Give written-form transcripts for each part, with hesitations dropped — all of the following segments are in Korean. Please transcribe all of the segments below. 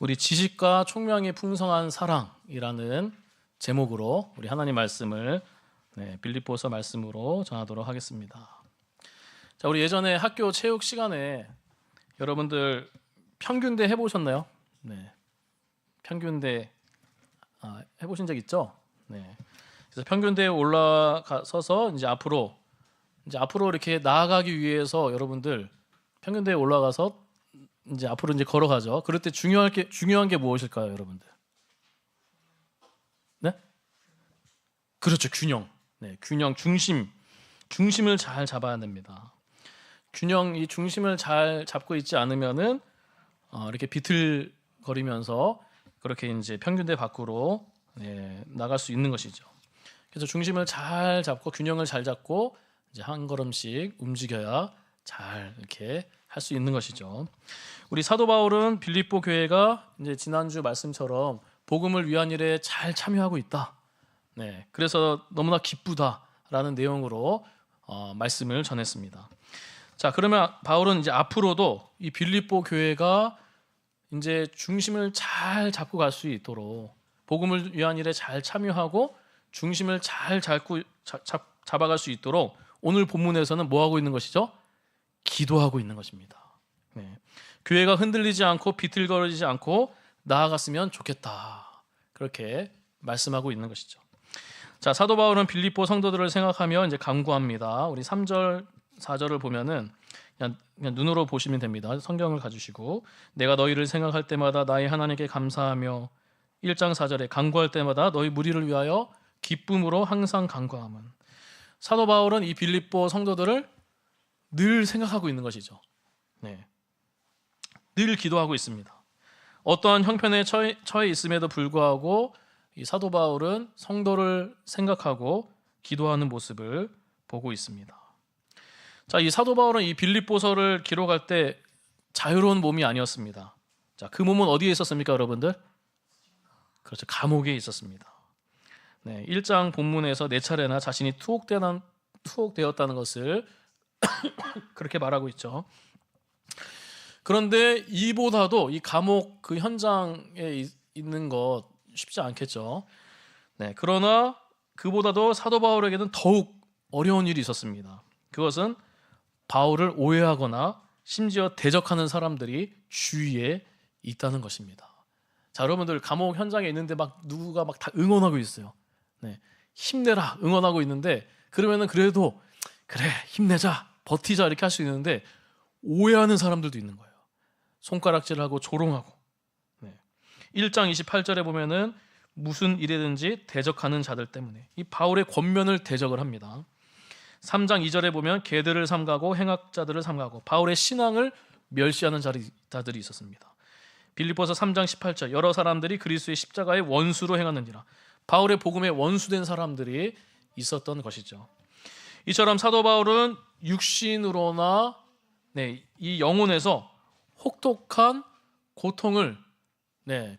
우리 지식과 총명이 풍성한 사랑이라는 제목으로 우리 하나님 말씀을 빌립보서 말씀으로 전하도록 하겠습니다. 자, 우리 예전에 학교 체육 시간에 여러분들 평균대 해보셨나요? 네, 평균대 해보신 적 있죠? 네. 그래서 평균대에 올라서서 이제 앞으로 이렇게 나아가기 위해서 여러분들 평균대에 올라가서 이제 앞으로 이제 걸어가죠. 그럴 때 중요한 게 무엇일까요, 여러분들? 네? 그렇죠, 균형. 네, 균형, 중심을 잘 잡아야 됩니다. 이 중심을 잘 잡고 있지 않으면은 이렇게 비틀거리면서 그렇게 이제 평균대 밖으로 나갈 수 있는 것이죠. 그래서 중심을 잘 잡고 균형을 잘 잡고 이제 한 걸음씩 움직여야 잘 이렇게 할 수 있는 것이죠. 우리 사도 바울은 빌립보 교회가 이제 지난주 말씀처럼 복음을 위한 일에 잘 참여하고 있다. 네, 그래서 너무나 기쁘다라는 내용으로 말씀을 전했습니다. 자, 그러면 바울은 이제 앞으로도 이 빌립보 교회가 이제 중심을 잘 잡고 갈 수 있도록 복음을 위한 일에 잘 참여하고 중심을 잘 잡아갈 수 있도록 오늘 본문에서는 뭐 하고 있는 것이죠? 기도하고 있는 것입니다. 네. 교회가 흔들리지 않고 비틀거리지 않고 나아갔으면 좋겠다. 그렇게 말씀하고 있는 것이죠. 자, 사도 바울은 빌립보 성도들을 생각하며 이제 간구합니다. 우리 3절, 4절을 보면은 그냥 눈으로 보시면 됩니다. 성경을 가주시고 내가 너희를 생각할 때마다 나의 하나님께 감사하며 1장 4절에 간구할 때마다 너희 무리를 위하여 기쁨으로 항상 간구함은. 사도 바울은 이 빌립보 성도들을 늘 생각하고 있는 것이죠. 네. 늘 기도하고 있습니다. 어떠한 형편에 처해 있음에도 불구하고 이 사도 바울은 성도를 생각하고 기도하는 모습을 보고 있습니다. 자, 이 사도 바울은 이 빌립보서를 기록할 때 자유로운 몸이 아니었습니다. 자, 그 몸은 어디에 있었습니까, 여러분들? 그렇죠, 감옥에 있었습니다. 네, 1장 본문에서 4차례나 자신이 투옥되었다는 것을 그렇게 말하고 있죠. 그런데 이보다도 이 감옥 그 현장에 있는 것 쉽지 않겠죠. 네, 그러나 그보다도 사도 바울에게는 더욱 어려운 일이 있었습니다. 그것은 바울을 오해하거나 심지어 대적하는 사람들이 주위에 있다는 것입니다. 자, 여러분들 감옥 현장에 있는데 막 누구가 막 다 응원하고 있어요. 네, 힘내라 응원하고 있는데 그러면은 그래도 그래 힘내자 버티자 이렇게 할 수 있는데 오해하는 사람들도 있는 거예요. 손가락질하고 조롱하고. 네. 1장 28절에 보면은 무슨 일이든지 대적하는 자들 때문에 이 바울의 권면을 대적을 합니다. 3장 2절에 보면 개들을 삼가고 행악자들을 삼가고 바울의 신앙을 멸시하는 자들이 있었습니다. 빌립보서 3장 18절 여러 사람들이 그리스도의 십자가의 원수로 행하느니라. 바울의 복음에 원수된 사람들이 있었던 것이죠. 이처럼 사도 바울은 육신으로나 이 영혼에서 혹독한 고통을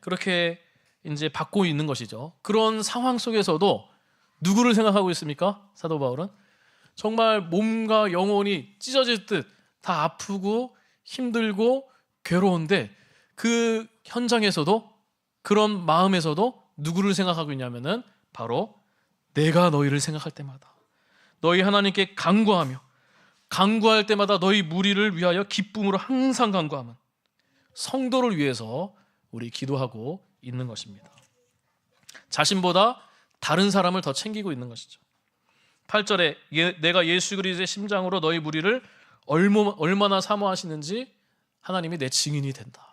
그렇게 이제 받고 있는 것이죠. 그런 상황 속에서도 누구를 생각하고 있습니까? 사도 바울은 정말 몸과 영혼이 찢어질 듯 다 아프고 힘들고 괴로운데 그 현장에서도 그런 마음에서도 누구를 생각하고 있냐면은 바로 내가 너희를 생각할 때마다 너희 하나님께 간구할 때마다 너희 무리를 위하여 기쁨으로 항상 간구하면 성도를 위해서 우리 기도하고 있는 것입니다. 자신보다 다른 사람을 더 챙기고 있는 것이죠. 8절에 내가 예수 그리스도의 심장으로 너희 무리를 얼마나 사모하시는지 하나님이 내 증인이 된다.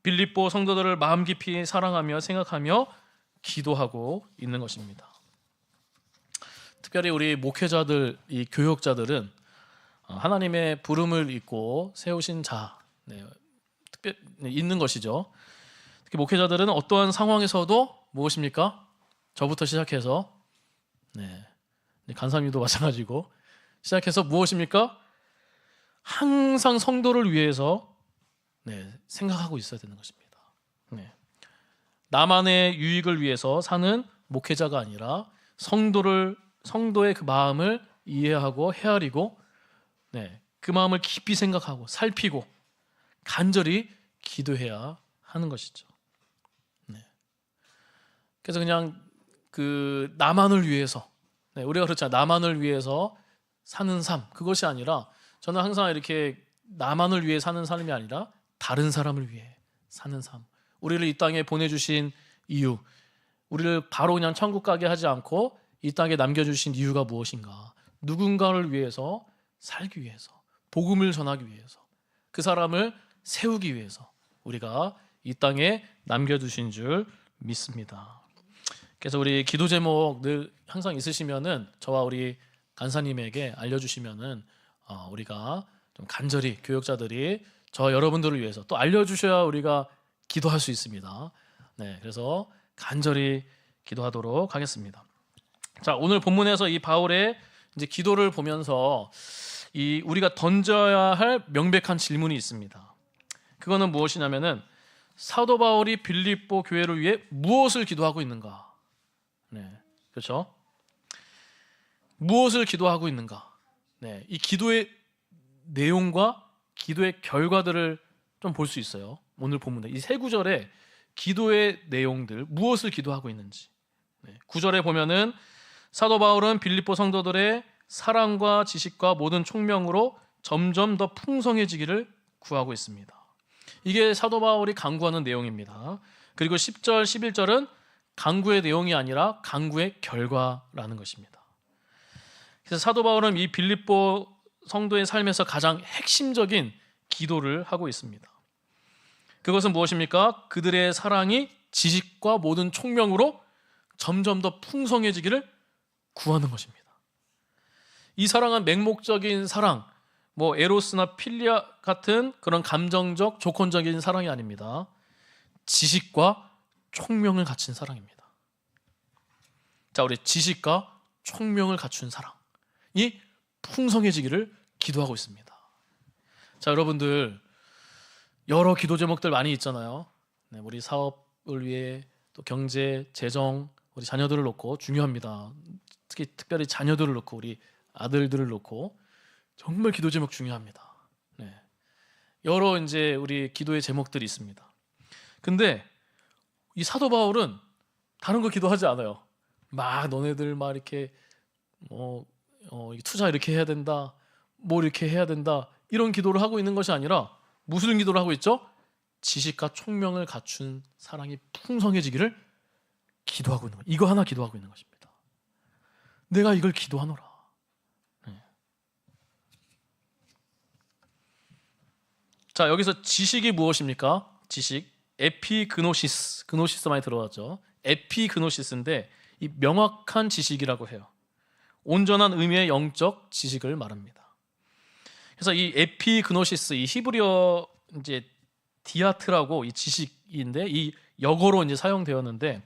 빌립보 성도들을 마음 깊이 사랑하며 생각하며 기도하고 있는 것입니다. 특별히 우리 목회자들, 이 교역자들은 하나님의 부름을 입고 세우신 자, 특별히 있는 것이죠. 특히 목회자들은 어떠한 상황에서도 무엇입니까? 저부터 시작해서 간사님도 마찬가지고 시작해서 무엇입니까? 항상 성도를 위해서 생각하고 있어야 되는 것입니다. 나만의 유익을 위해서 사는 목회자가 아니라 성도의 그 마음을 이해하고 헤아리고 그 마음을 깊이 생각하고 살피고 간절히 기도해야 하는 것이죠. 네. 그래서 그냥 그 나만을 위해서, 네, 우리가 그렇잖아요. 나만을 위해서 사는 삶, 그것이 아니라 저는 항상 이렇게 나만을 위해 사는 삶이 아니라 다른 사람을 위해 사는 삶. 우리를 이 땅에 보내주신 이유, 우리를 바로 그냥 천국 가게 하지 않고 이 땅에 남겨주신 이유가 무엇인가? 누군가를 위해서 살기 위해서, 복음을 전하기 위해서, 그 사람을 세우기 위해서 우리가 이 땅에 남겨두신 줄 믿습니다. 그래서 우리 기도 제목 늘 항상 있으시면은 저와 우리 간사님에게 알려주시면은 우리가 좀 간절히 교역자들이 저 여러분들을 위해서 또 알려주셔야 우리가 기도할 수 있습니다. 네, 그래서 간절히 기도하도록 하겠습니다. 자, 오늘 본문에서 이 바울의 이제 기도를 보면서 이 우리가 던져야 할 명백한 질문이 있습니다. 그거는 무엇이냐면은 사도 바울이 빌립보 교회를 위해 무엇을 기도하고 있는가? 네, 그렇죠? 무엇을 기도하고 있는가? 네, 이 기도의 내용과 기도의 결과들을 좀 볼 수 있어요. 오늘 본문에 이 세 구절에 기도의 내용들, 무엇을 기도하고 있는지. 네, 9절에 보면은 사도 바울은 빌립보 성도들의 사랑과 지식과 모든 총명으로 점점 더 풍성해지기를 구하고 있습니다. 이게 사도 바울이 간구하는 내용입니다. 그리고 10절, 11절은 간구의 내용이 아니라 간구의 결과라는 것입니다. 그래서 사도 바울은 이 빌립보 성도의 삶에서 가장 핵심적인 기도를 하고 있습니다. 그것은 무엇입니까? 그들의 사랑이 지식과 모든 총명으로 점점 더 풍성해지기를 구하는 것입니다. 이 사랑은 맹목적인 사랑, 뭐 에로스나 필리아 같은 그런 감정적, 조건적인 사랑이 아닙니다. 지식과 총명을 갖춘 사랑입니다. 자, 우리 지식과 총명을 갖춘 사랑이 풍성해지기를 기도하고 있습니다. 자, 여러분들 여러 기도 제목들 많이 있잖아요. 네, 우리 사업을 위해 또 경제, 재정, 우리 자녀들을 놓고 중요합니다. 특별히 자녀들을 놓고 우리 아들들을 놓고 정말 기도 제목 중요합니다. 네, 여러 이제 우리 기도의 제목들이 있습니다. 근데 이 사도 바울은 다른 거 기도하지 않아요. 막 너네들 막 이렇게 투자 이렇게 해야 된다, 뭐 이렇게 해야 된다, 이런 기도를 하고 있는 것이 아니라 무슨 기도를 하고 있죠? 지식과 총명을 갖춘 사랑이 풍성해지기를 기도하고 있는 거예요. 이거 하나 기도하고 있는 것입니다. 내가 이걸 기도하노라. 네. 자, 여기서 지식이 무엇입니까? 지식, 에피그노시스, 그노시스 많이 들어봤죠? 에피그노시스인데 이 명확한 지식이라고 해요. 온전한 의미의 영적 지식을 말합니다. 그래서 이 에피그노시스, 이 히브리어 이제 디아트라고 이 지식인데 이 역어로 이제 사용되었는데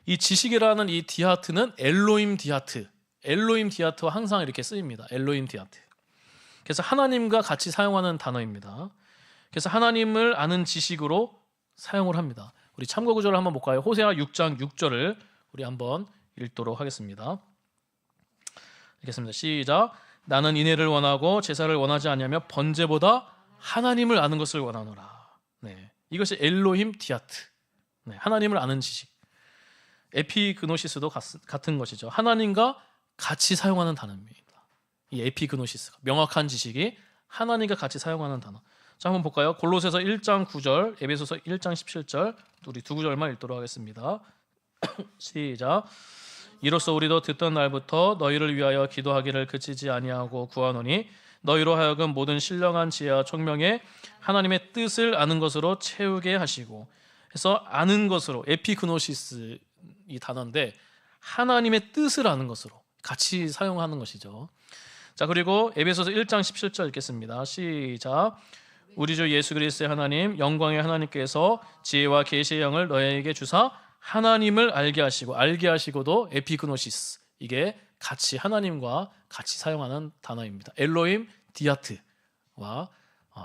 이 지식이라는 이 디아트는 엘로임 디아트, 엘로임 디아트와 항상 이렇게 쓰입니다. 엘로임 디아트. 그래서 하나님과 같이 사용하는 단어입니다. 그래서 하나님을 아는 지식으로 사용을 합니다. 우리 참고 구절을 한번 볼까요? 호세아 6장 6절을 우리 한번 읽도록 하겠습니다. 읽겠습니다. 시작. 나는 인애를 원하고 제사를 원하지 않냐며 번제보다 하나님을 아는 것을 원하노라. 네, 이것이 엘로힘 디아트. 네, 하나님을 아는 지식. 에피그노시스도 같은 것이죠. 하나님과 같이 사용하는 단어입니다. 이 에피그노시스가 명확한 지식이 하나님과 같이 사용하는 단어. 자, 한번 볼까요? 골로새서 1장 9절, 에베소서 1장 17절, 우리 두 구절만 읽도록 하겠습니다. 시작. 이로써 우리도 듣던 날부터 너희를 위하여 기도하기를 그치지 아니하고 구하노니 너희로 하여금 모든 신령한 지혜와 총명에 하나님의 뜻을 아는 것으로 채우게 하시고, 해서 아는 것으로, 에피그노시스 이 단어인데 하나님의 뜻을 아는 것으로 같이 사용하는 것이죠. 자, 그리고 에베소서 1장 17절 읽겠습니다. 시작. 우리 주 예수 그리스도의 하나님, 영광의 하나님께서 지혜와 계시의 영을 너희에게 주사 하나님을 알게 하시고, 알게 하시고도 에피그노시스, 이게 같이 하나님과 같이 사용하는 단어입니다. 엘로임 디아트와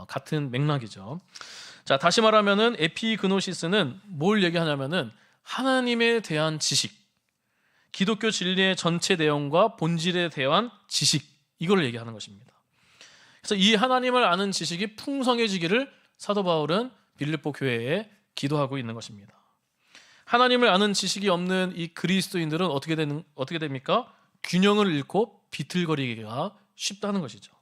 같은 맥락이죠. 자, 다시 말하면은 에피그노시스는 뭘 얘기하냐면은 하나님에 대한 지식, 기독교 진리의 전체 내용과 본질에 대한 지식, 이걸 얘기하는 것입니다. 그래서 이 하나님을 아는 지식이 풍성해지기를 사도 바울은 빌립보 교회에 기도하고 있는 것입니다. 하나님을 아는 지식이 없는 이 그리스도인들은 어떻게 됩니까? 균형을 잃고 비틀거리기가 쉽다는 것이죠.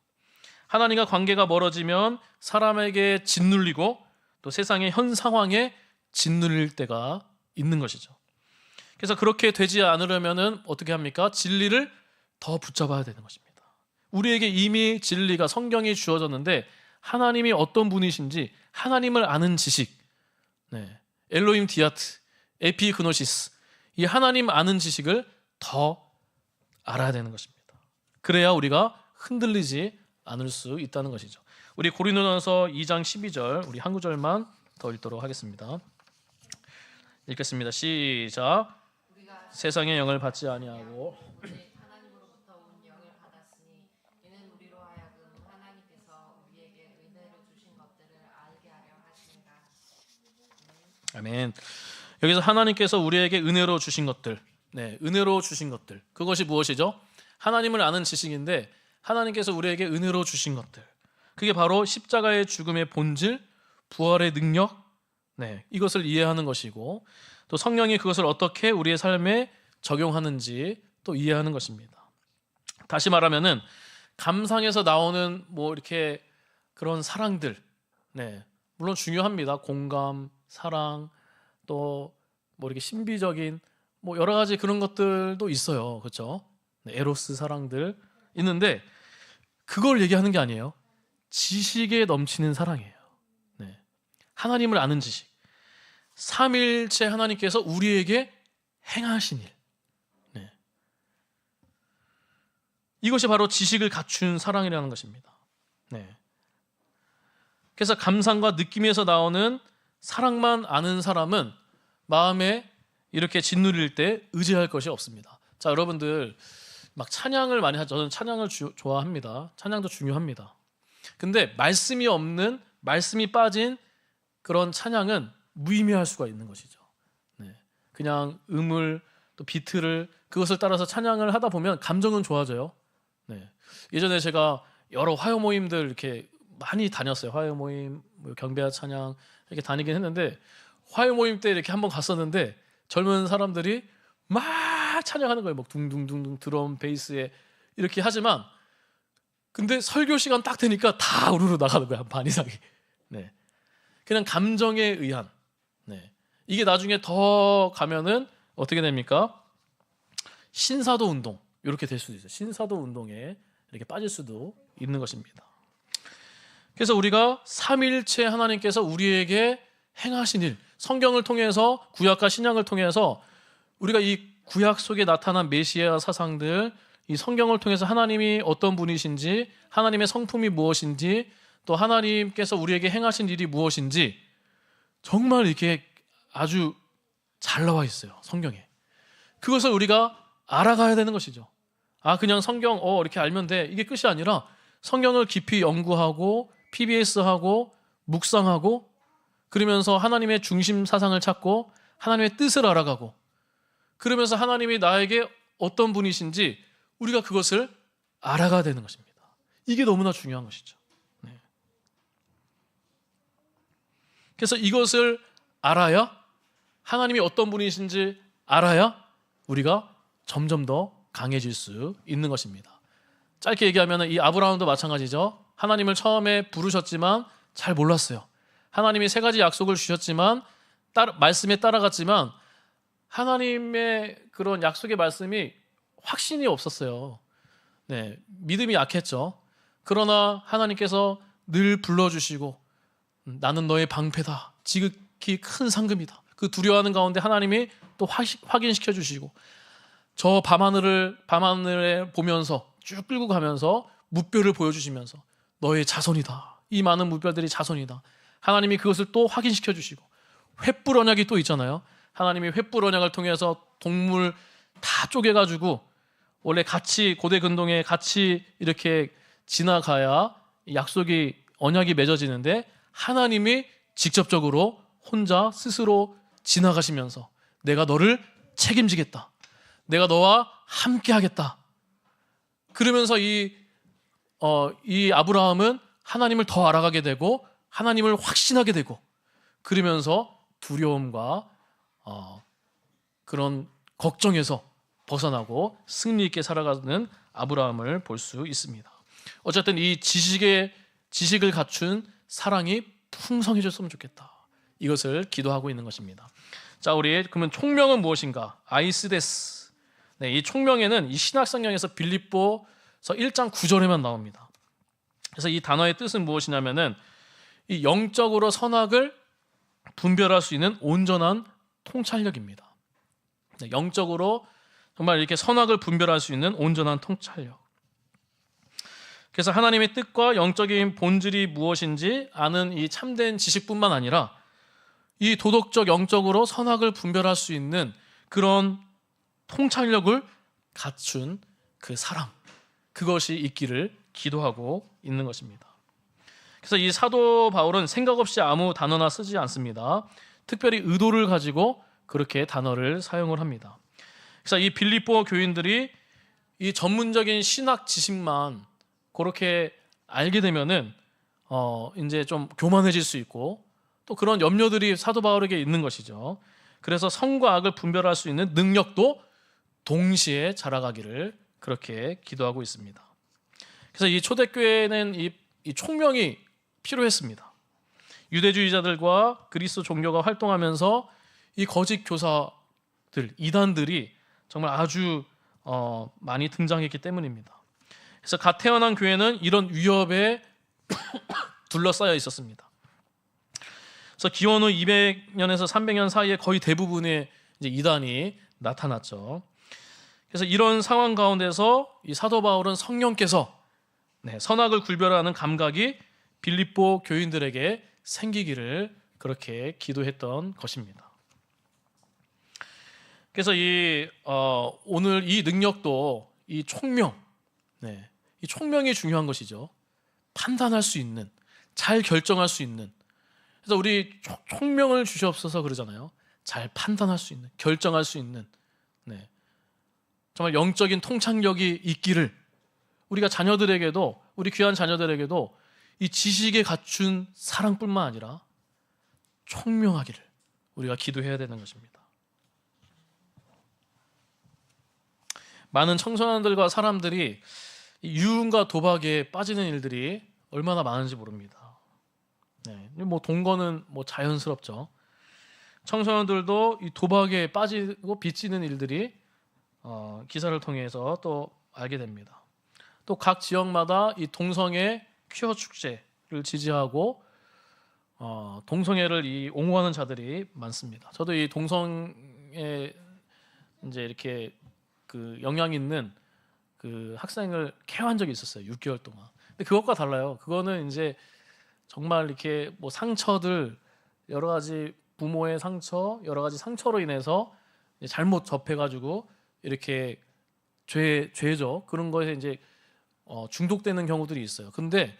하나님과 관계가 멀어지면 사람에게 짓눌리고 또 세상의 현 상황에 짓눌릴 때가 있는 것이죠. 그래서 그렇게 되지 않으려면은 어떻게 합니까? 진리를 더 붙잡아야 되는 것입니다. 우리에게 이미 진리가 성경이 주어졌는데 하나님이 어떤 분이신지 하나님을 아는 지식, 엘로힘 디아트, 에피그노시스, 이 하나님 아는 지식을 더 알아야 되는 것입니다. 그래야 우리가 흔들리지 않을 수 있다는 것이죠. 우리 고린도전서 2장 12절 우리 한 구절만 더 읽도록 하겠습니다. 읽겠습니다. 시작. 세상의 영을 받지 아니하고 하나님으로부터 온 영을 받았으니 이는 우리로 하여금 하나님께서 우리에게 은혜로 주신 것들을 알게 하려 하심이라. 아멘. 여기서 하나님께서 우리에게 은혜로 주신 것들, 은혜로 주신 것들, 그것이 무엇이죠? 하나님을 아는 지식인데 하나님께서 우리에게 은혜로 주신 것들, 그게 바로 십자가의 죽음의 본질, 부활의 능력, 이것을 이해하는 것이고 또 성령이 그것을 어떻게 우리의 삶에 적용하는지 또 이해하는 것입니다. 다시 말하면은 감상에서 나오는 이렇게 그런 사랑들, 물론 중요합니다. 공감, 사랑, 또 이렇게 신비적인 여러 가지 그런 것들도 있어요. 그렇죠? 에로스 사랑들 있는데 그걸 얘기하는 게 아니에요. 지식에 넘치는 사랑이에요. 하나님을 아는 지식. 삼일체 하나님께서 우리에게 행하신 일. 이것이 바로 지식을 갖춘 사랑이라는 것입니다. 그래서 감상과 느낌에서 나오는 사랑만 아는 사람은 마음에 이렇게 짓누릴 때 의지할 것이 없습니다. 자, 여러분들 막 찬양을 많이 하죠. 저는 찬양을 좋아합니다. 찬양도 중요합니다. 근데 말씀이 없는, 말씀이 빠진 그런 찬양은 무의미할 수가 있는 것이죠. 그냥 음을 또 비트를 그것을 따라서 찬양을 하다 보면 감정은 좋아져요. 예전에 제가 여러 화요 모임들 이렇게 많이 다녔어요. 화요 모임, 경배와 찬양 이렇게 다니긴 했는데 화요 모임 때 이렇게 한번 갔었는데 젊은 사람들이 막 찬양하는 거예요. 막 둥둥둥둥 드럼, 베이스에 이렇게 하지만 근데 설교 시간 딱 되니까 다 우르르 나가는 거야. 반 이상이. 그냥 감정에 의한. 이게 나중에 더 가면은 어떻게 됩니까? 신사도 운동 이렇게 될 수도 있어요. 신사도 운동에 이렇게 빠질 수도 있는 것입니다. 그래서 우리가 삼일체 하나님께서 우리에게 행하신 일, 성경을 통해서 구약과 신약을 통해서 우리가 이 구약 속에 나타난 메시아 사상들, 이 성경을 통해서 하나님이 어떤 분이신지, 하나님의 성품이 무엇인지, 또 하나님께서 우리에게 행하신 일이 무엇인지 정말 이렇게 아주 잘 나와 있어요. 성경에. 그것을 우리가 알아가야 되는 것이죠. 그냥 성경 이렇게 알면 돼. 이게 끝이 아니라 성경을 깊이 연구하고 PBS하고 묵상하고 그러면서 하나님의 중심 사상을 찾고 하나님의 뜻을 알아가고 그러면서 하나님이 나에게 어떤 분이신지 우리가 그것을 알아가야 되는 것입니다. 이게 너무나 중요한 것이죠. 그래서 이것을 알아야 하나님이 어떤 분이신지 알아야 우리가 점점 더 강해질 수 있는 것입니다. 짧게 얘기하면 이 아브라함도 마찬가지죠. 하나님을 처음에 부르셨지만 잘 몰랐어요. 하나님이 3가지 약속을 주셨지만 말씀에 따라갔지만 하나님의 그런 약속의 말씀이 확신이 없었어요. 믿음이 약했죠. 그러나 하나님께서 늘 불러주시고 나는 너의 방패다. 지극히 큰 상급이다. 그 두려워하는 가운데 하나님이 또 확인시켜 주시고 저 밤하늘에 보면서 쭉 끌고 가면서 뭇별을 보여주시면서 너의 자손이다. 이 많은 뭇별들이 자손이다. 하나님이 그것을 또 확인시켜 주시고 횃불 언약이 또 있잖아요. 하나님이 횃불 언약을 통해서 동물 다 쪼개가지고 원래 같이 고대 근동에 같이 이렇게 지나가야 약속이 언약이 맺어지는데 하나님이 직접적으로 혼자 스스로 지나가시면서 내가 너를 책임지겠다. 내가 너와 함께 하겠다. 그러면서 이 아브라함은 하나님을 더 알아가게 되고 하나님을 확신하게 되고 그러면서 두려움과 그런 걱정에서 벗어나고 승리 있게 살아가는 아브라함을 볼 수 있습니다. 어쨌든 이 지식을 갖춘 사랑이 풍성해졌으면 좋겠다. 이것을 기도하고 있는 것입니다. 자, 우리 그러면 총명은 무엇인가? 아이스데스. 네, 이 총명에는 이 신약성경에서 빌립보서 1장 9절에만 나옵니다. 그래서 이 단어의 뜻은 무엇이냐면은 이 영적으로 선악을 분별할 수 있는 온전한 통찰력입니다. 네, 영적으로 정말 이렇게 선악을 분별할 수 있는 온전한 통찰력. 그래서 하나님의 뜻과 영적인 본질이 무엇인지 아는 이 참된 지식뿐만 아니라 이 도덕적 영적으로 선악을 분별할 수 있는 그런 통찰력을 갖춘 그 사랑, 그것이 있기를 기도하고 있는 것입니다. 그래서 이 사도 바울은 생각 없이 아무 단어나 쓰지 않습니다. 특별히 의도를 가지고 그렇게 단어를 사용을 합니다. 그래서 이 빌립보 교인들이 이 전문적인 신학 지식만 그렇게 알게 되면은 이제 좀 교만해질 수 있고 또 그런 염려들이 사도 바울에게 있는 것이죠. 그래서 선과 악을 분별할 수 있는 능력도 동시에 자라가기를 그렇게 기도하고 있습니다. 그래서 이 초대교회는 이 총명이 필요했습니다. 유대주의자들과 그리스도 종교가 활동하면서 이 거짓 교사들, 이단들이 정말 아주 많이 등장했기 때문입니다. 그래서 갓 태어난 교회는 이런 위협에 둘러싸여 있었습니다. 그래서 기원 후 200년에서 300년 사이에 거의 대부분의 이제 이단이 나타났죠. 그래서 이런 상황 가운데서 이 사도 바울은 성령께서 선악을 구별하는 감각이 빌립보 교인들에게 생기기를 그렇게 기도했던 것입니다. 그래서 오늘 이 능력도 이 총명, 이 총명이 중요한 것이죠. 판단할 수 있는, 잘 결정할 수 있는. 그래서 우리 총명을 주시옵소서 그러잖아요. 잘 판단할 수 있는, 결정할 수 있는, 정말 영적인 통찰력이 있기를 우리가 자녀들에게도, 우리 귀한 자녀들에게도 이 지식에 갖춘 사랑뿐만 아니라 총명하기를 우리가 기도해야 되는 것입니다. 많은 청소년들과 사람들이 유흥과 도박에 빠지는 일들이 얼마나 많은지 모릅니다. 뭐 동거는 뭐 자연스럽죠. 청소년들도 이 도박에 빠지고 빚지는 일들이 기사를 통해서 또 알게 됩니다. 또 각 지역마다 이 동성애 퀴어 축제를 지지하고 동성애를 옹호하는 자들이 많습니다. 저도 이 동성애 이제 이렇게 그 영향 있는 그 학생을 케어한 적이 있었어요. 6개월 동안. 근데 그것과 달라요. 그거는 이제 정말 이렇게 뭐 상처들, 여러 가지 부모의 상처, 여러 가지 상처로 인해서 잘못 접해가지고 이렇게 죄죠. 그런 거에 이제 중독되는 경우들이 있어요. 근데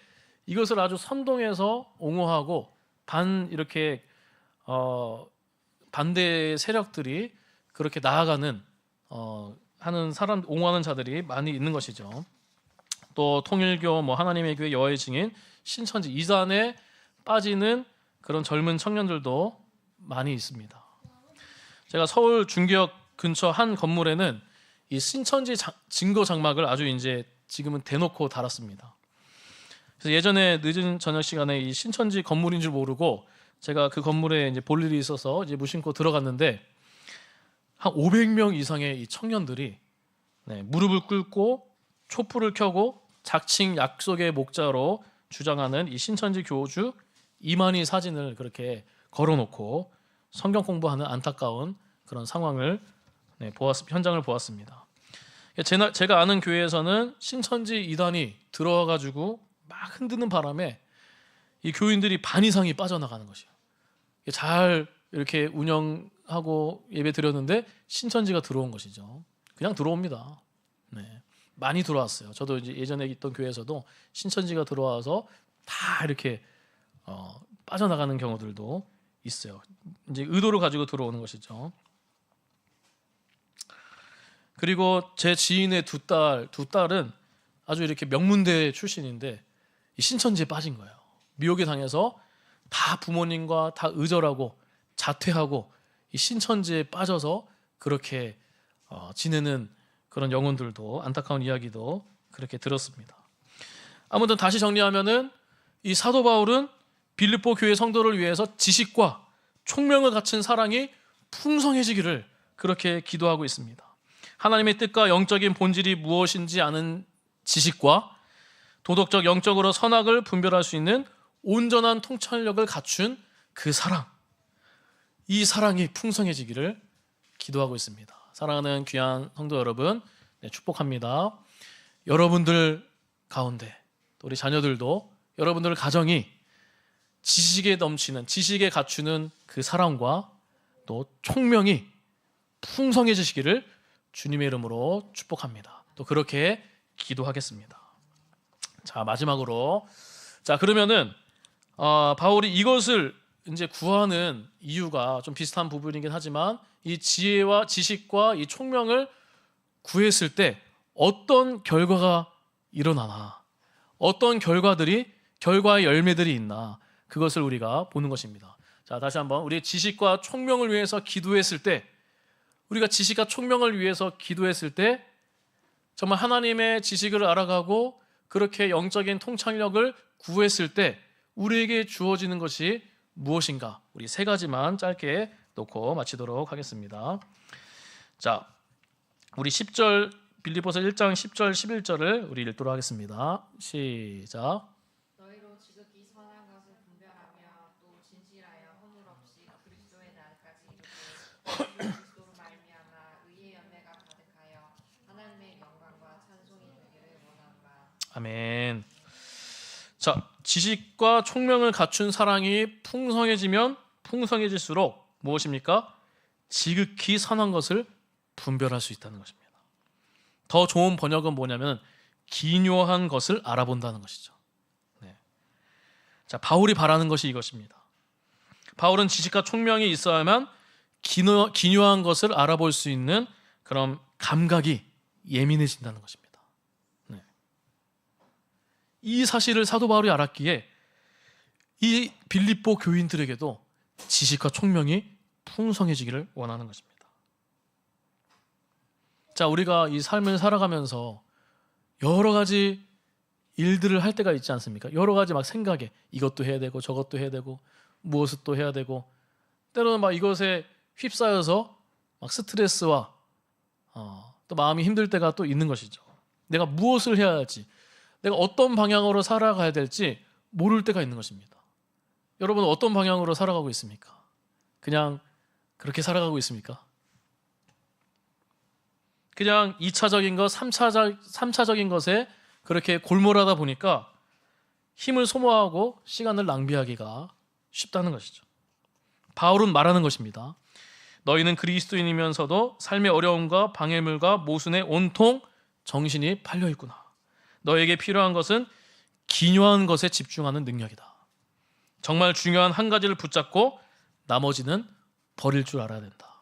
이것을 아주 선동해서 옹호하고 이렇게 반대 세력들이 그렇게 나아가는 하는 사람 옹호하는 자들이 많이 있는 것이죠. 또 통일교, 뭐 하나님의 교회 여호와의 증인, 신천지 이단에 빠지는 그런 젊은 청년들도 많이 있습니다. 제가 서울 중계역 근처 한 건물에는 이 신천지 증거 장막을 아주 이제 지금은 대놓고 달았습니다. 그래서 예전에 늦은 저녁 시간에 이 신천지 건물인 줄 모르고 제가 그 건물에 이제 볼 일이 있어서 이제 무심코 들어갔는데 한 500명 이상의 이 청년들이 무릎을 꿇고 촛불을 켜고 자칭 약속의 목자로 주장하는 이 신천지 교주 이만희 사진을 그렇게 걸어놓고 성경 공부하는 안타까운 그런 상황을 현장을 보았습니다. 제가 아는 교회에서는 신천지 이단이 들어와가지고 막 흔드는 바람에 이 교인들이 반 이상이 빠져나가는 것이에요. 잘 이렇게 운영하고 예배 드렸는데 신천지가 들어온 것이죠. 그냥 들어옵니다. 많이 들어왔어요. 저도 이제 예전에 있던 교회에서도 신천지가 들어와서 다 이렇게 빠져나가는 경우들도 있어요. 이제 의도를 가지고 들어오는 것이죠. 그리고 제 지인의 두 딸은 아주 이렇게 명문대 출신인데 이 신천지에 빠진 거예요. 미혹에 당해서 다 부모님과 다 의절하고 자퇴하고 이 신천지에 빠져서 그렇게 지내는 그런 영혼들도, 안타까운 이야기도 그렇게 들었습니다. 아무튼 다시 정리하면은 이 사도 바울은 빌립보 교회 성도를 위해서 지식과 총명을 갖춘 사랑이 풍성해지기를 그렇게 기도하고 있습니다. 하나님의 뜻과 영적인 본질이 무엇인지 아는 지식과 도덕적, 영적으로 선악을 분별할 수 있는 온전한 통찰력을 갖춘 그 사랑, 이 사랑이 풍성해지기를 기도하고 있습니다. 사랑하는 귀한 성도 여러분, 축복합니다. 여러분들 가운데 또 우리 자녀들도 여러분들 가정이 지식에 넘치는, 지식에 갖추는 그 사랑과 또 총명이 풍성해지시기를 주님의 이름으로 축복합니다. 또 그렇게 기도하겠습니다. 자, 마지막으로, 자, 그러면은 바울이 이것을 이제 구하는 이유가 좀 비슷한 부분이긴 하지만 이 지혜와 지식과 이 총명을 구했을 때 어떤 결과가 일어나나, 어떤 결과의 열매들이 있나, 그것을 우리가 보는 것입니다. 자, 다시 한번, 우리 지식과 총명을 위해서 기도했을 때, 우리가 지식과 총명을 위해서 기도했을 때 정말 하나님의 지식을 알아가고 그렇게 영적인 통찰력을 구했을 때 우리에게 주어지는 것이 무엇인가? 우리 세 가지만 짧게 놓고 마치도록 하겠습니다. 자, 우리 10절, 빌립보서 1장 10절 11절을 우리 읽도록 하겠습니다. 시작. 너희로 지극히 선한 것을 분별하며 또 진실하여 허물 없이 그리스도의 날까지 이르되 그리스도로 말미암아 의의 열매가 가득하여 하나님의 영광과 찬송이 되기를 원하노라. 아멘. 자, 지식과 총명을 갖춘 사랑이 풍성해지면 풍성해질수록 무엇입니까? 지극히 선한 것을 분별할 수 있다는 것입니다. 더 좋은 번역은 뭐냐면 기묘한 것을 알아본다는 것이죠. 네. 자, 바울이 바라는 것이 이것입니다. 바울은 지식과 총명이 있어야만 기묘한 것을 알아볼 수 있는 그런 감각이 예민해진다는 것입니다. 네. 이 사실을 사도 바울이 알았기에 이 빌립보 교인들에게도 지식과 총명이 풍성해지기를 원하는 것입니다. 자, 우리가 이 삶을 살아가면서 여러 가지 일들을 할 때가 있지 않습니까? 여러 가지 막 생각에 이것도 해야 되고 저것도 해야 되고 무엇을 또 해야 되고, 때로는 막 이것에 휩싸여서 막 스트레스와 또 마음이 힘들 때가 또 있는 것이죠. 내가 무엇을 해야 할지, 내가 어떤 방향으로 살아가야 될지 모를 때가 있는 것입니다. 여러분은 어떤 방향으로 살아가고 있습니까? 그냥 그렇게 살아가고 있습니까? 그냥 2차적인 것, 3차적인 것에 그렇게 골몰하다 보니까 힘을 소모하고 시간을 낭비하기가 쉽다는 것이죠. 바울은 말하는 것입니다. 너희는 그리스도인이면서도 삶의 어려움과 방해물과 모순에 온통 정신이 팔려 있구나. 너에게 필요한 것은 기묘한 것에 집중하는 능력이다. 정말 중요한 한 가지를 붙잡고 나머지는 버릴 줄 알아야 된다.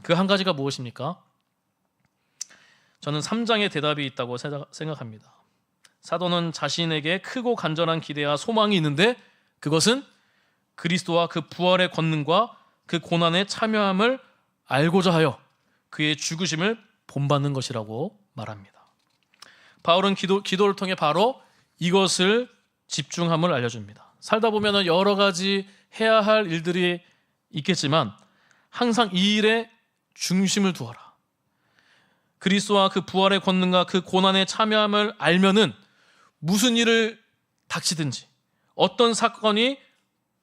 그 한 가지가 무엇입니까? 저는 3장의 대답이 있다고 생각합니다. 사도는 자신에게 크고 간절한 기대와 소망이 있는데 그것은 그리스도와 그 부활의 권능과 그 고난에 참여함을 알고자 하여 그의 죽으심을 본받는 것이라고 말합니다. 바울은 기도를 통해 바로 이것을 집중함을 알려줍니다. 살다 보면 여러 가지 해야 할 일들이 있겠지만 항상 이 일에 중심을 두어라. 그리스도와 그 부활의 권능과 그 고난에 참여함을 알면은 무슨 일을 닥치든지 어떤 사건이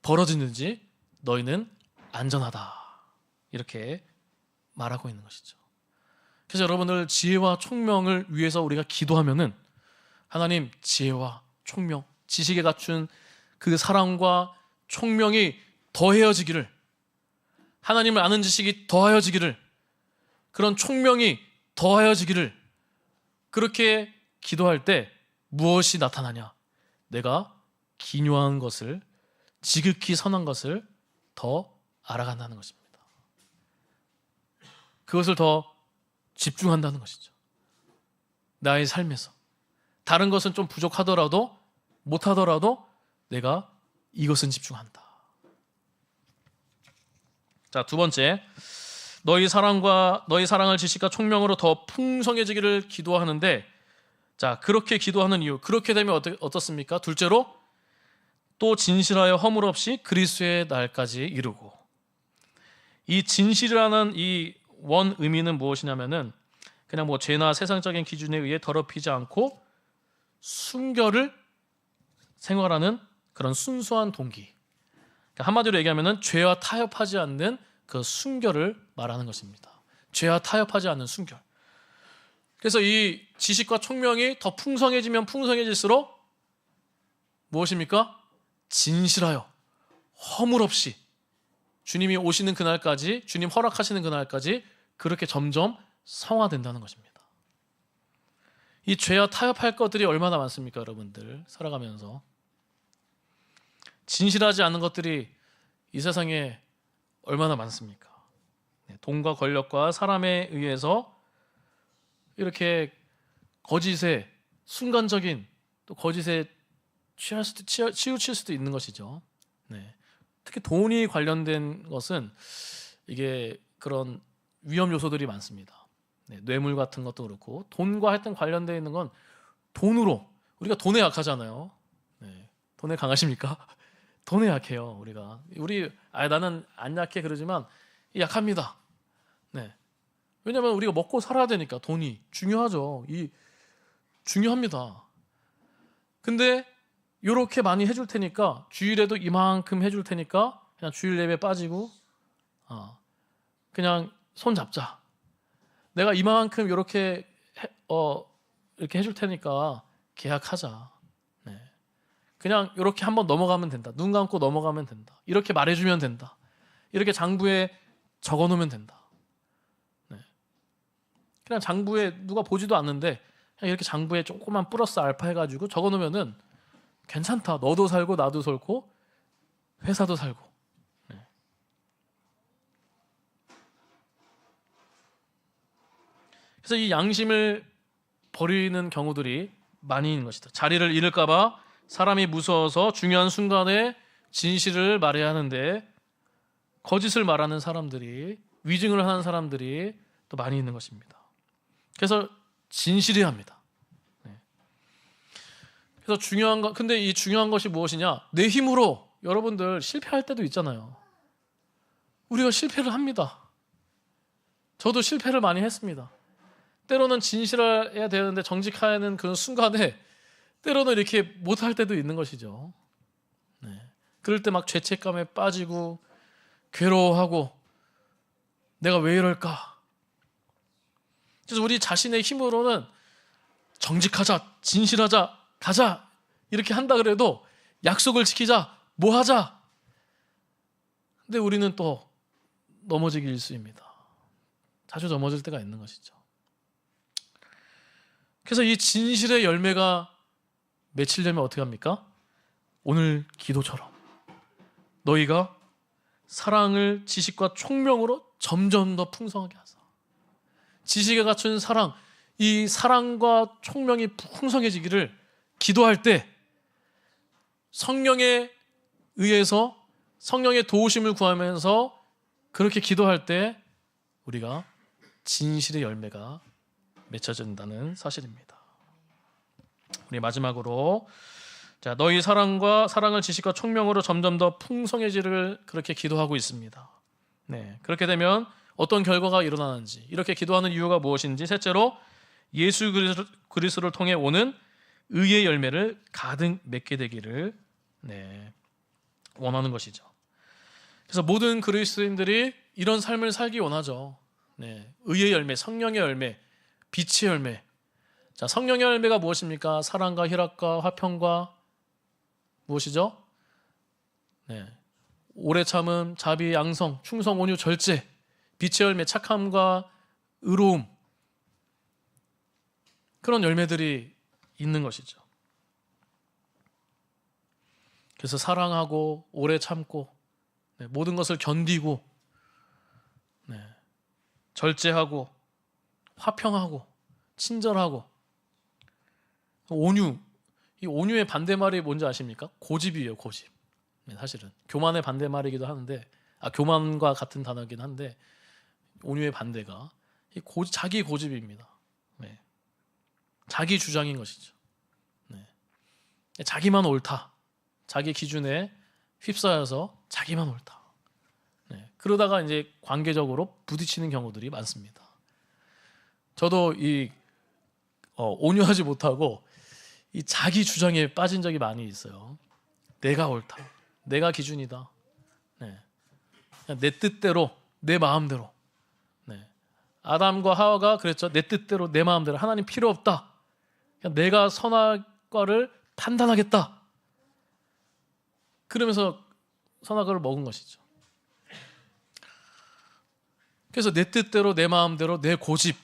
벌어지는지 너희는 안전하다. 이렇게 말하고 있는 것이죠. 그래서 여러분들 지혜와 총명을 위해서 우리가 기도하면은 하나님 지혜와 총명, 지식에 갖춘 그 사랑과 총명이 더해어지기를, 하나님을 아는 지식이 더하여지기를, 그런 총명이 더하여지기를, 그렇게 기도할 때 무엇이 나타나냐? 내가 기묘한 것을, 지극히 선한 것을 더 알아간다는 것입니다. 그것을 더 집중한다는 것이죠. 나의 삶에서 다른 것은 좀 부족하더라도 못하더라도 내가 이것은 집중한다. 자, 두 번째, 너희 사랑을 지식과 총명으로 더 풍성해지기를 기도하는데, 자, 그렇게 기도하는 이유, 그렇게 되면 어떻습니까? 둘째로, 또 진실하여 허물 없이 그리스도의 날까지 이루고. 이 진실이라는 이 원 의미는 무엇이냐면은 그냥 뭐 죄나 세상적인 기준에 의해 더럽히지 않고 순결을 생활하는 그런 순수한 동기. 그러니까 한마디로 얘기하면은 죄와 타협하지 않는 그 순결을 말하는 것입니다. 죄와 타협하지 않는 순결. 그래서 이 지식과 총명이 더 풍성해지면 풍성해질수록 무엇입니까? 진실하여 허물 없이 주님이 오시는 그날까지, 주님 허락하시는 그날까지 그렇게 점점 성화된다는 것입니다. 이 죄와 타협할 것들이 얼마나 많습니까, 여러분들? 살아가면서 진실하지 않은 것들이 이 세상에 얼마나 많습니까? 돈과 권력과 사람에 의해서 이렇게 거짓에 순간적인 또 거짓에 치우칠 수도 있는 것이죠. 네. 특히 돈이 관련된 것은 이게 그런 위험 요소들이 많습니다. 네, 뇌물 같은 것도 그렇고 돈과 하여튼 관련되어 있는 건 돈으로 우리가 돈에 약하잖아요. 네, 돈에 강하십니까? 돈에 약해요. 나는 안 약해 그러지만 약합니다. 네. 왜냐하면 우리가 먹고 살아야 되니까 돈이 중요하죠. 중요합니다. 근데 이렇게 많이 해줄 테니까 주일에도 이만큼 해줄 테니까 그냥 주일 예배 빠지고 그냥 손 잡자. 내가 이만큼 이렇게 해줄 테니까 계약하자. 네. 그냥 이렇게 한번 넘어가면 된다. 눈 감고 넘어가면 된다. 이렇게 말해주면 된다. 이렇게 장부에 적어놓으면 된다. 네. 그냥 장부에 누가 보지도 않는데 그냥 이렇게 장부에 조그만 플러스 알파 해가지고 적어놓으면은 괜찮다. 너도 살고 나도 살고 회사도 살고. 네. 그래서 이 양심을 버리는 경우들이 많이 있는 것이다. 자리를 잃을까 봐 사람이 무서워서 중요한 순간에 진실을 말해야 하는데 거짓을 말하는 사람들이, 위증을 하는 사람들이 또 많이 있는 것입니다. 그래서 진실해야 합니다. 그래서 근데 이 중요한 것이 무엇이냐? 내 힘으로 여러분들 실패할 때도 있잖아요. 우리가 실패를 합니다. 저도 실패를 많이 했습니다. 때로는 진실해야 되는데 정직하는 그런 순간에 때로는 이렇게 못할 때도 있는 것이죠. 네. 그럴 때 막 죄책감에 빠지고 괴로워하고 내가 왜 이럴까? 그래서 우리 자신의 힘으로는 정직하자, 진실하자, 가자 이렇게 한다 그래도 약속을 지키자, 뭐 하자. 근데 우리는 또 넘어지기 일쑤입니다. 자주 넘어질 때가 있는 것이죠. 그래서 이 진실의 열매가 맺히려면 어떻게 합니까? 오늘 기도처럼 너희가 사랑을 지식과 총명으로 점점 더 풍성하게 하사. 지식에 갖춘 사랑, 이 사랑과 총명이 풍성해지기를 기도할 때 성령에 의해서 성령의 도우심을 구하면서 그렇게 기도할 때 우리가 진실의 열매가 맺혀진다는 사실입니다. 우리 마지막으로 자, 너희 사랑을 지식과 총명으로 점점 더 풍성해지기를 그렇게 기도하고 있습니다. 네, 그렇게 되면 어떤 결과가 일어나는지, 이렇게 기도하는 이유가 무엇인지, 셋째로 예수 그리스도를 통해 오는 의의 열매를 가득 맺게 되기를 원하는 것이죠. 그래서 모든 그리스도인들이 이런 삶을 살기 원하죠. 네, 의의 열매, 성령의 열매, 빛의 열매. 자, 성령의 열매가 무엇입니까? 사랑과 희락과 화평과 무엇이죠? 네, 오래 참음, 자비, 양성, 충성, 온유, 절제. 빛의 열매, 착함과 의로움. 그런 열매들이 있는 것이죠. 그래서 사랑하고 오래 참고 모든 것을 견디고 절제하고 화평하고 친절하고 온유. 이 온유의 반대말이 뭔지 아십니까? 고집이에요. 고집. 사실은 교만의 반대말이기도 하는데 교만과 같은 단어이긴 한데 온유의 반대가 자기 고집입니다. 네. 자기 주장인 것이죠. 네. 자기만 옳다. 자기 기준에 휩싸여서 자기만 옳다. 네. 그러다가 이제 관계적으로 부딪히는 경우들이 많습니다. 저도 온유하지 못하고 이 자기 주장에 빠진 적이 많이 있어요. 내가 옳다. 내가 기준이다. 네. 그냥 내 뜻대로, 내 마음대로. 네. 아담과 하와가 그랬죠. 내 뜻대로, 내 마음대로. 하나님 필요 없다. 그냥 내가 선악과를 판단하겠다. 그러면서 선악과를 먹은 것이죠. 그래서 내 뜻대로, 내 마음대로, 내 고집.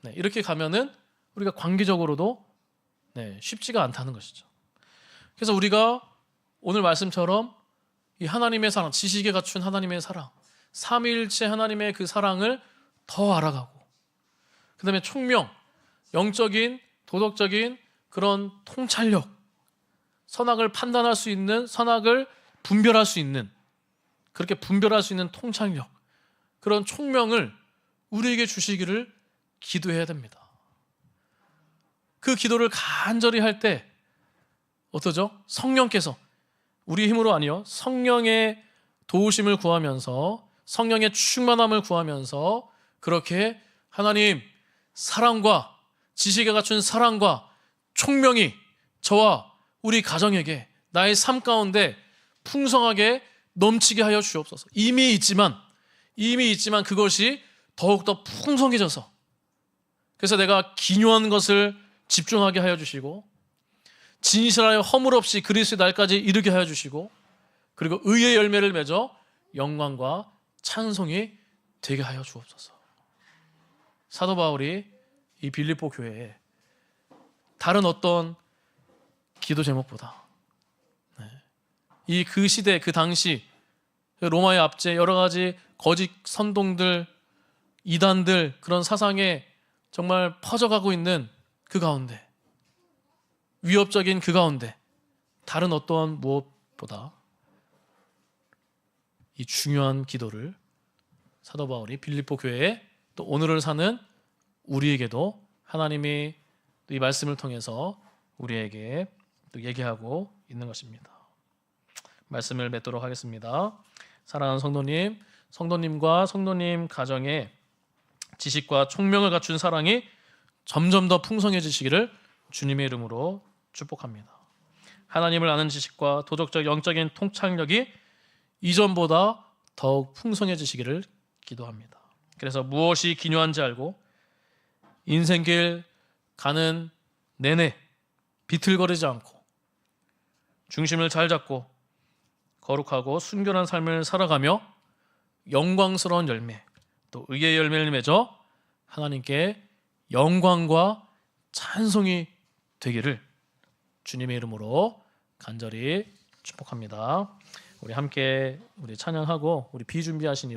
네. 이렇게 가면은 우리가 관계적으로도 쉽지가 않다는 것이죠. 그래서 우리가 오늘 말씀처럼 이 하나님의 사랑, 지식에 갖춘 하나님의 사랑, 삼위일체 하나님의 그 사랑을 더 알아가고, 그 다음에 총명, 영적인, 도덕적인 그런 통찰력, 선악을 판단할 수 있는, 선악을 분별할 수 있는, 그렇게 분별할 수 있는 통찰력, 그런 총명을 우리에게 주시기를 기도해야 됩니다. 그 기도를 간절히 할 때 어떠죠? 성령께서, 우리 힘으로 아니요, 성령의 도우심을 구하면서, 성령의 충만함을 구하면서 그렇게 하나님 사랑과 지식에 갖춘 사랑과 총명이 저와 우리 가정에게, 나의 삶 가운데 풍성하게 넘치게 하여 주옵소서. 이미 있지만 그것이 더욱더 풍성해져서, 그래서 내가 기묘한 것을 집중하게 하여 주시고, 진실하여 허물 없이 그리스도의 날까지 이르게 하여 주시고, 그리고 의의 열매를 맺어 영광과 찬송이 되게 하여 주옵소서. 사도 바울이 이 빌립보 교회에 다른 어떤 기도 제목보다 이 그 시대, 그 당시 로마의 압제, 여러 가지 거짓 선동들, 이단들, 그런 사상에 정말 퍼져가고 있는 그 가운데, 위협적인 그 가운데 다른 어떠한 무엇보다 이 중요한 기도를 사도 바울이 빌립보 교회에, 또 오늘을 사는 우리에게도 하나님이 이 말씀을 통해서 우리에게 또 얘기하고 있는 것입니다. 말씀을 맺도록 하겠습니다. 사랑하는 성도님, 성도님과 성도님 가정에 지식과 총명을 갖춘 사랑이 점점 더 풍성해지시기를 주님의 이름으로 축복합니다. 하나님을 아는 지식과 도덕적 영적인 통찰력이 이전보다 더욱 풍성해지시기를 기도합니다. 그래서 무엇이 기묘한지 알고 인생길 가는 내내 비틀거리지 않고 중심을 잘 잡고 거룩하고 순결한 삶을 살아가며 영광스러운 열매, 또 의의 열매를 맺어 하나님께 영광과 찬송이 되기를 주님의 이름으로 간절히 축복합니다. 우리 함께 찬양하고 우리 비준비하신 이로